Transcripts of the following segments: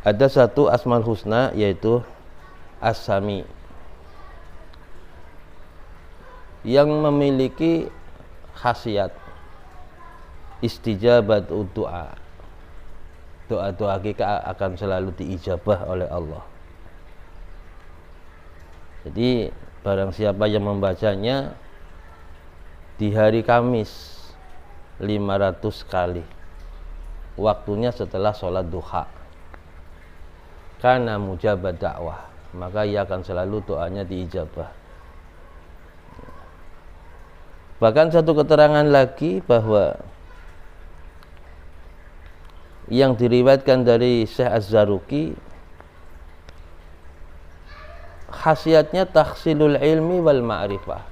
Ada satu Asmaul Husna, yaitu As-Sami, yang memiliki khasiat istijabat doa. Doa-doa kita akan selalu diijabah oleh Allah. Jadi barang siapa yang membacanya di hari Kamis 500 kali, waktunya setelah sholat duha, karena mujabah dakwah, maka ia akan selalu doanya diijabah. Bahkan satu keterangan lagi bahwa yang diriwayatkan dari Syekh Az-Zaruqi, khasiatnya tahsilul ilmi wal ma'rifah.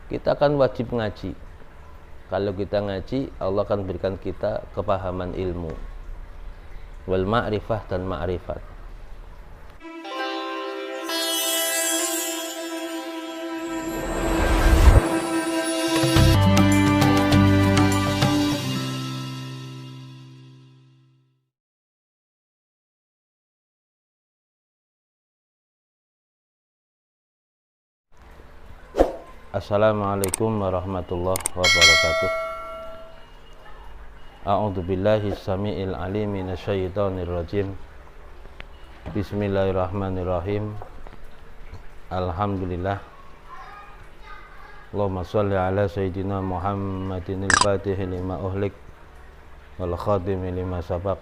Kita akan wajib ngaji. Kalau kita ngaji, Allah akan berikan kita kepahaman ilmu, wal ma'rifah, dan ma'rifat. Assalamualaikum warahmatullahi wabarakatuh. A'udzu billahi samiil alim minasyaitonir rajim. Bismillahirrahmanirrahim. Alhamdulillah. Allahumma shalli ala sayyidina Muhammadinil fatihi lima uhlik wal khatimi lima sabaq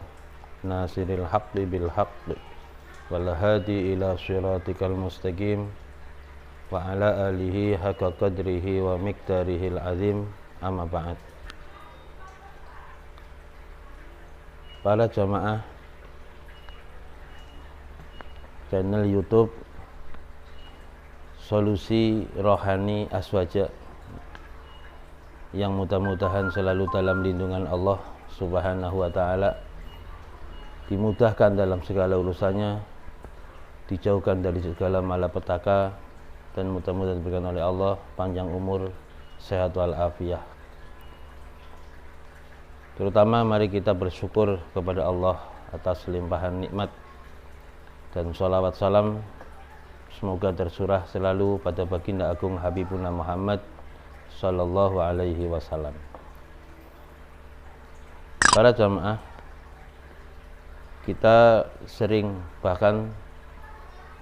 nasiril haqqi bil haqqi wal hadi ila shiratikal mustaqim wa ala alihi haqqa qadrihi wa miqdarihil azim, amma ba'd. Para jamaah channel YouTube Solusi Rohani Aswaja, yang mudah-mudahan selalu dalam lindungan Allah Subhanahu wa ta'ala, dimudahkan dalam segala urusannya, dijauhkan dari segala malapetaka, dan mudah-mudahan diberikan oleh Allah panjang umur, sehat walafiat. Terutama mari kita bersyukur kepada Allah atas limpahan nikmat, dan sholawat salam semoga tersurah selalu pada baginda agung Habibuna Muhammad sallallahu alaihi wasallam. Para jamaah, kita sering, bahkan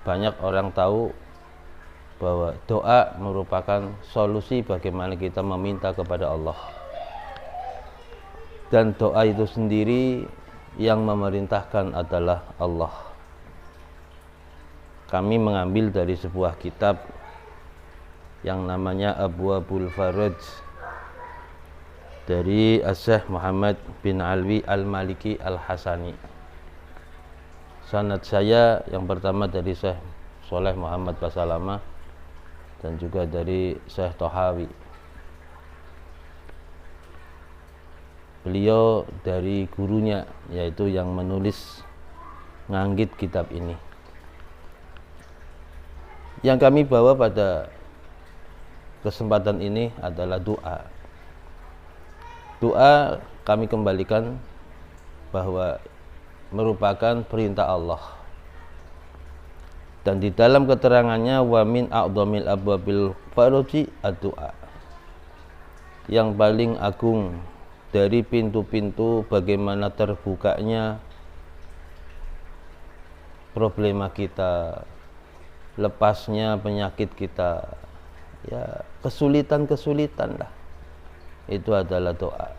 banyak orang tahu bahwa doa merupakan solusi bagaimana kita meminta kepada Allah, dan doa itu sendiri yang memerintahkan adalah Allah. Kami mengambil dari sebuah kitab yang namanya Abwabul Faraj dari Syekh Muhammad bin Alwi Al-Maliki Al-Hasani. Sanad saya yang pertama dari Syekh Soleh Muhammad Basalamah, dan juga dari Syekh Tohawi. Beliau dari gurunya, yaitu yang menulis nganggit kitab ini. Yang kami bawa pada kesempatan ini adalah doa. Doa kami kembalikan bahwa merupakan perintah Allah. Dan di dalam keterangannya, wa min a'dhamil abwabil faraji ad-du'a, yang paling agung dari pintu-pintu bagaimana terbukanya problema kita, lepasnya penyakit kita, ya kesulitan-kesulitan lah, itu adalah doa.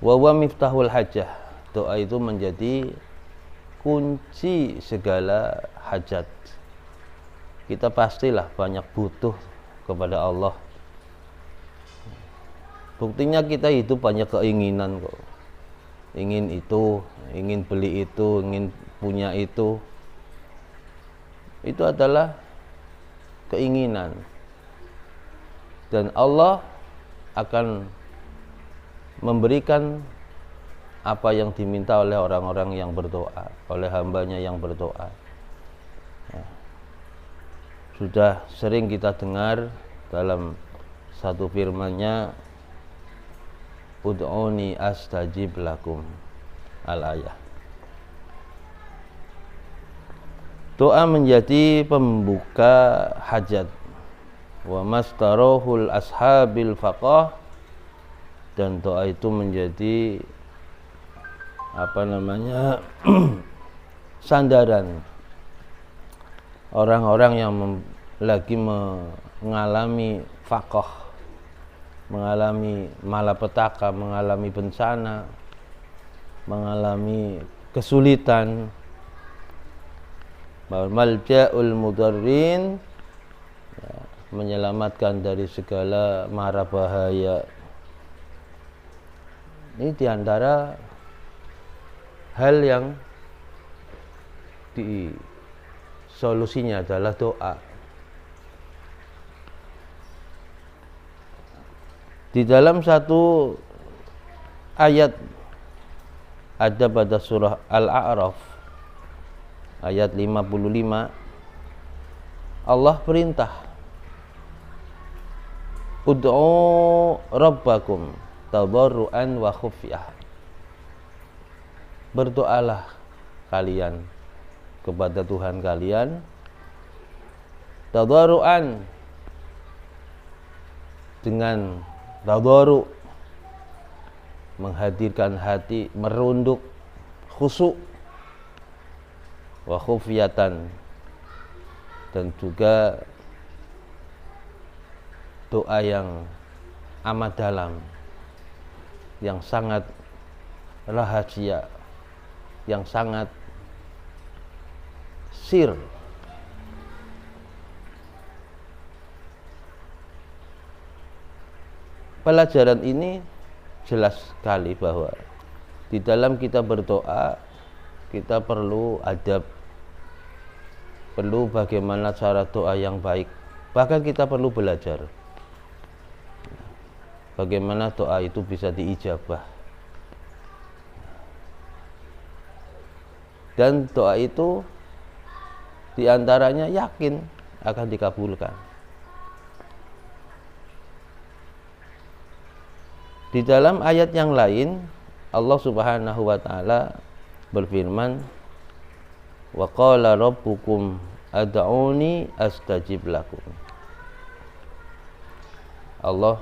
Wa huwa miftahul hajah, doa itu menjadi kunci segala hajat. Kita pastilah banyak butuh kepada Allah. Buktinya kita hidup banyak keinginan kok. Ingin itu, ingin beli itu, ingin punya itu. Itu adalah keinginan. Dan Allah akan memberikan apa yang diminta oleh orang-orang yang berdoa, oleh hambanya yang berdoa. Ya. Sudah sering kita dengar dalam satu firman-Nya, ud'uni astajib lakum, Al-ayah. Doa menjadi pembuka hajat. Wa mastarahul ashabil faqah, dan doa itu menjadi sandaran orang-orang yang lagi mengalami faqah, mengalami malapetaka, mengalami bencana, mengalami kesulitan. Malja'ul mudarrin, ya, menyelamatkan dari segala mara bahaya. Ini diantara hal yang solusinya adalah doa. Di dalam satu ayat ada pada surah Al-A'raf ayat 55, Allah perintah, ud'u rabbakum tadarruan wa khufyah. Berdoalah kalian kepada Tuhan kalian tadarruan, dengan tadarru, menghadirkan hati merunduk khusyuk, wa khufyatan, dan juga doa yang amat dalam, yang sangat rahasia, yang sangat sir. Pelajaran ini jelas sekali bahwa di dalam kita berdoa kita perlu adab, perlu bagaimana cara doa yang baik. Bahkan kita perlu belajar bagaimana doa itu bisa diijabah. Dan doa itu diantaranya yakin akan dikabulkan. Di dalam ayat yang lain Allah Subhanahu wa taala berfirman, wa qala rabbukum ad'uni astajib lakum. Allah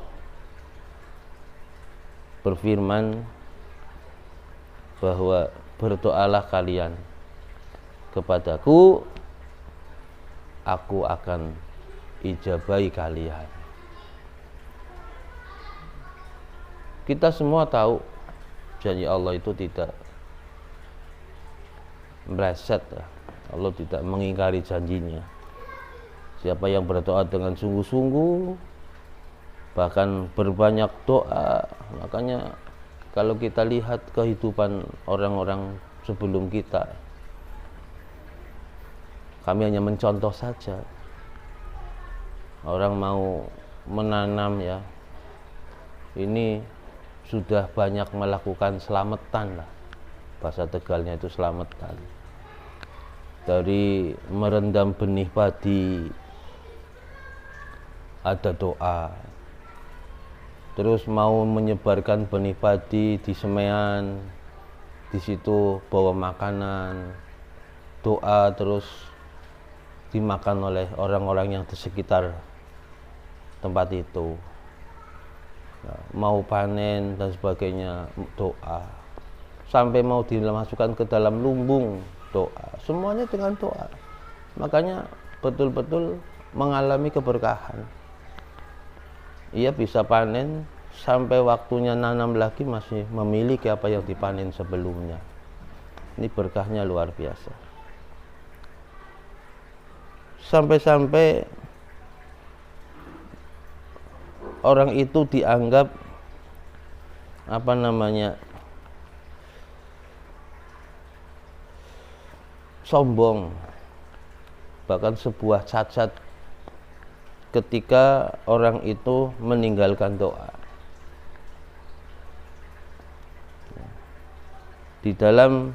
berfirman bahwa berdoalah kalian kepadaku, aku akan ijabahi kalian. Kita semua tahu janji Allah itu tidak meleset. Allah tidak mengingkari janjinya. Siapa yang berdoa dengan sungguh-sungguh, bahkan berbanyak doa, makanya kalau kita lihat kehidupan orang-orang sebelum kita, kami hanya mencontoh saja. Orang mau menanam, ya, ini sudah banyak melakukan selamatan lah, bahasa Tegalnya itu selamatan. Dari merendam benih padi ada doa, terus mau menyebarkan benih padi di semean, di situ bawa makanan, doa, terus dimakan oleh orang-orang yang di sekitar tempat itu. Mau panen dan sebagainya, doa. Sampai mau dimasukkan ke dalam lumbung, doa. Semuanya dengan doa. Makanya betul-betul mengalami keberkahan. Ia bisa panen sampai waktunya nanam lagi masih memiliki apa yang dipanen sebelumnya. Ini berkahnya luar biasa. Sampai-sampai orang itu dianggap sombong, bahkan sebuah cacat ketika orang itu meninggalkan doa. Di dalam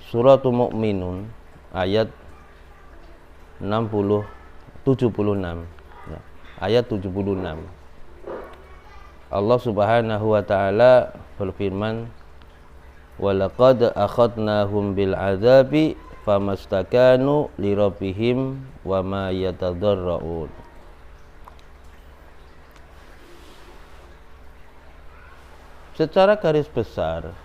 Suratul Mu'minun ayat 76, ya, ayat 76, Allah Subhanahu wa taala berfirman, walaqad akhadnahum bil adzabi famastakanu li rabbihim wa ma yatadarraun. Secara garis besar,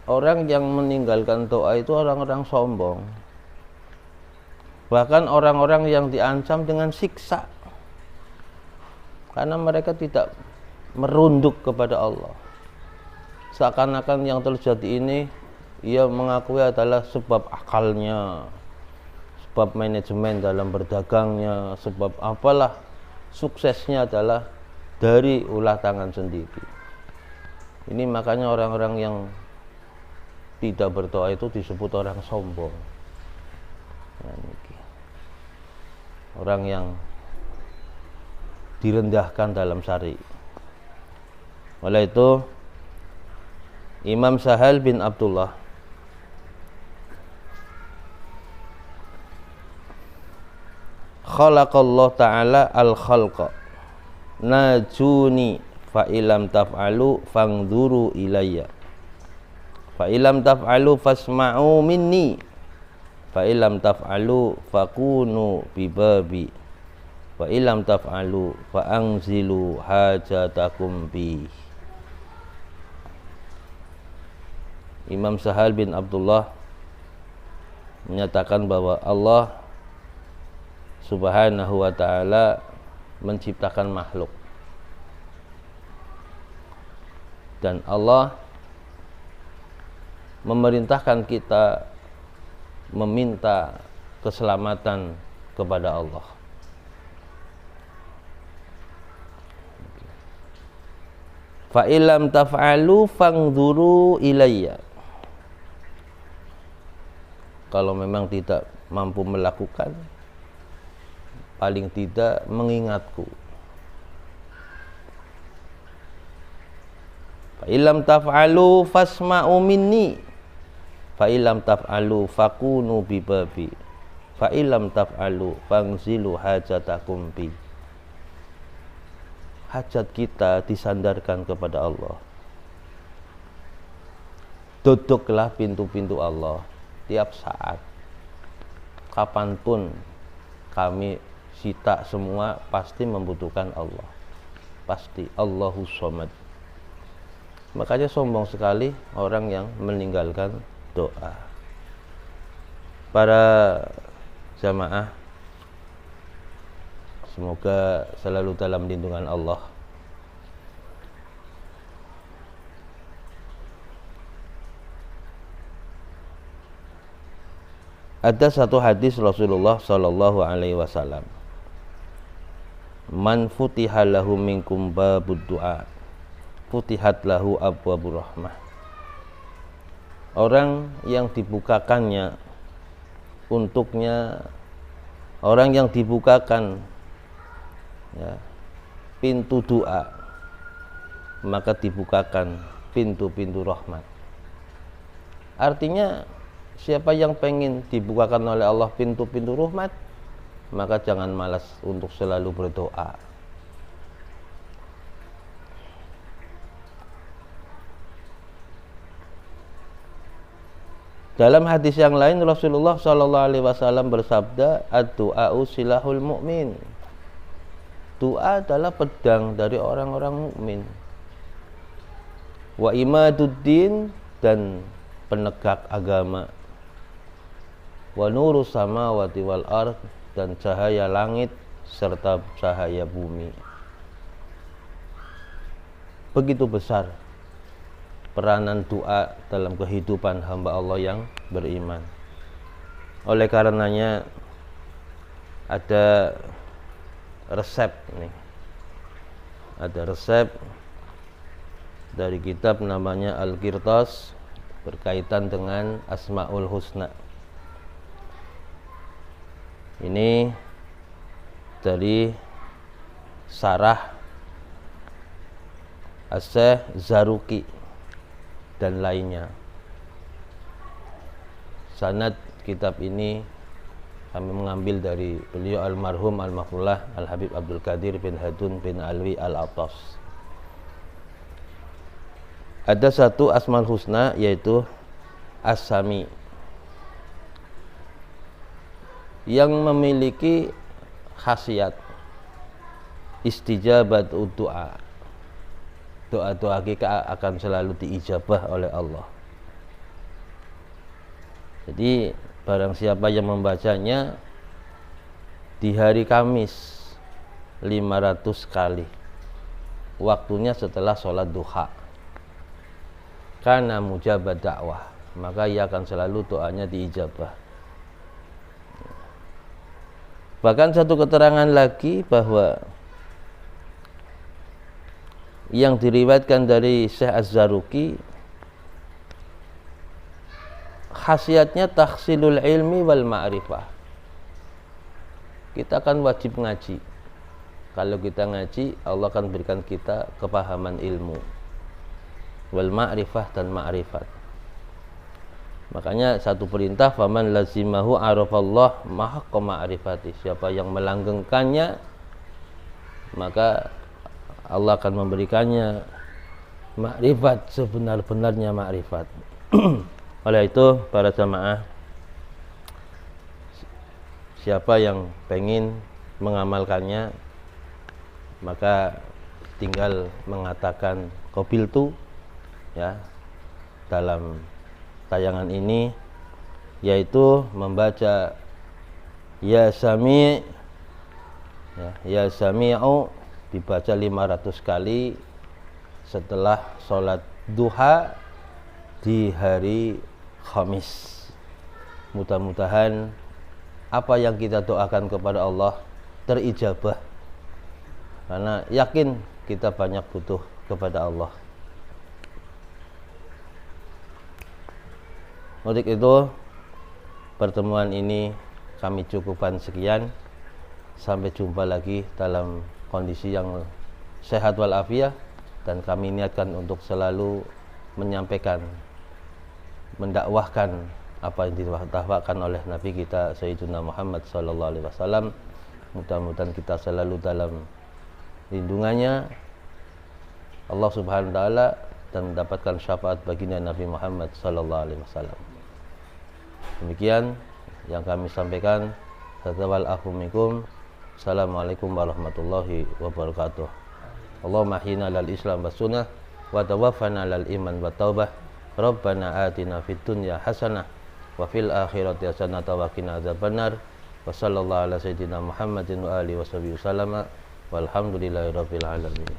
orang yang meninggalkan doa itu orang-orang sombong. Bahkan orang-orang yang diancam dengan siksa, karena mereka tidak merunduk kepada Allah. Seakan-akan yang terjadi ini ia mengakui adalah sebab akalnya, sebab manajemen dalam berdagangnya, sebab apalah, suksesnya adalah dari ulah tangan sendiri. Ini makanya orang-orang yang tidak berdoa itu disebut orang sombong. Orang yang direndahkan dalam syari. Oleh itu Imam Sahal bin Abdullah khalaqallahu ta'ala al-khalqa najuni fa ilam taf'alu fangduru ilayya fa ilam taf'alu fasma'u minni fa ilam taf'alu fakunu bibabi wa ilam taf'alu fa anzilu hajatakum bi. Imam Sahal bin Abdullah menyatakan bahwa Allah Subhanahu wa ta'ala menciptakan makhluk, dan Allah memerintahkan kita meminta keselamatan kepada Allah. Fa illam taf'alu fangduru ilayya. Kalau memang tidak mampu melakukan, paling tidak mengingatku. Fa illam taf'alu fasma'u minni fa illam taf'alu fakunu bibabi fa illam taf'alu fangzilu hajatakum bi. Hajat kita disandarkan kepada Allah. Duduklah pintu-pintu Allah tiap saat. Kapanpun kami kita semua pasti membutuhkan Allah. Pasti. Allahus Somad. Makanya sombong sekali orang yang meninggalkan doa. Para jamaah, semoga selalu dalam lindungan Allah. Ada satu hadis Rasulullah sallallahu alaihi wasallam. Man futiha lahu minkum babud du'a, futihat lahu abwabur rahmah. Orang yang dibukakannya untuknya, orang yang dibukakan ya, pintu doa, maka dibukakan pintu-pintu rahmat. Artinya siapa yang pengen dibukakan oleh Allah pintu-pintu rahmat, maka jangan malas untuk selalu berdoa. Dalam hadis yang lain Rasulullah sallallahu alaihi wasallam bersabda, ad-du'a'u silahul mu'min. Doa adalah pedang dari orang-orang mukmin. Wa imaduddin, dan penegak agama. Wa nurus samawati wal ard, dan cahaya langit serta cahaya bumi. Begitu besar peranan doa dalam kehidupan hamba Allah yang beriman. Oleh karenanya ada resep nih. Ada resep dari kitab namanya Al-Qirtas berkaitan dengan Asmaul Husna. Ini dari Sarah As-Syekh Zaruki dan lainnya. Sanad kitab ini kami mengambil dari beliau almarhum al-Mahfullah Al-Habib Abdul Qadir bin Hadun bin Alwi Al-Attas. Ada satu Asmaul Husna yaitu As-Sami yang memiliki khasiat istijabat doa. Doa-doa kita akan selalu diijabah oleh Allah. Jadi barang siapa yang membacanya di hari Kamis 500 kali, waktunya setelah sholat duha, karena mujabat dakwah, maka ia akan selalu doanya diijabah. Bahkan satu keterangan lagi bahwa yang diriwayatkan dari Syekh Az-Zaruqi, khasiatnya tahsilul ilmi wal ma'rifah. Kita kan wajib ngaji. Kalau kita ngaji, Allah akan berikan kita kepahaman ilmu, wal ma'rifah dan ma'rifat. Makanya satu perintah, faman lazimahu arafallah mahaqqa ma'rifati. Siapa yang melanggengkannya, maka Allah akan memberikannya makrifat, sebenar-benarnya makrifat. Oleh itu para jamaah, siapa yang pengen mengamalkannya, maka tinggal mengatakan qabiltu ya dalam tayangan ini, yaitu membaca ya sami ya sami'u dibaca 500 kali setelah sholat duha di hari Khamis. Mudah-mudahan apa yang kita doakan kepada Allah terijabah, karena yakin kita banyak butuh kepada Allah. Untuk itu pertemuan ini kami cukupkan sekian. Sampai jumpa lagi dalam kondisi yang sehat walafiat, dan kami niatkan untuk selalu menyampaikan, mendakwahkan apa yang didakwakan oleh Nabi kita Sayyidina Muhammad sallallahu alaihi wasallam. Mudah-mudahan kita selalu dalam lindungannya Allah Subhanahu wa taala dan mendapatkan syafaat baginda Nabi Muhammad sallallahu alaihi wasallam. Demikian yang kami sampaikan. Tawal afu minkum. Assalamualaikum warahmatullahi wabarakatuh. Allahumma hina lal islam was sunnah wa tawaffana lal iman wa taubah. Rabbana atina fid dunya hasanah wa fil akhirati hasanah wa qina adzabannar. Wa sallallahu ala sayyidina Muhammadin wa alihi washabihi wasallama walhamdulillahi rabbil alamin.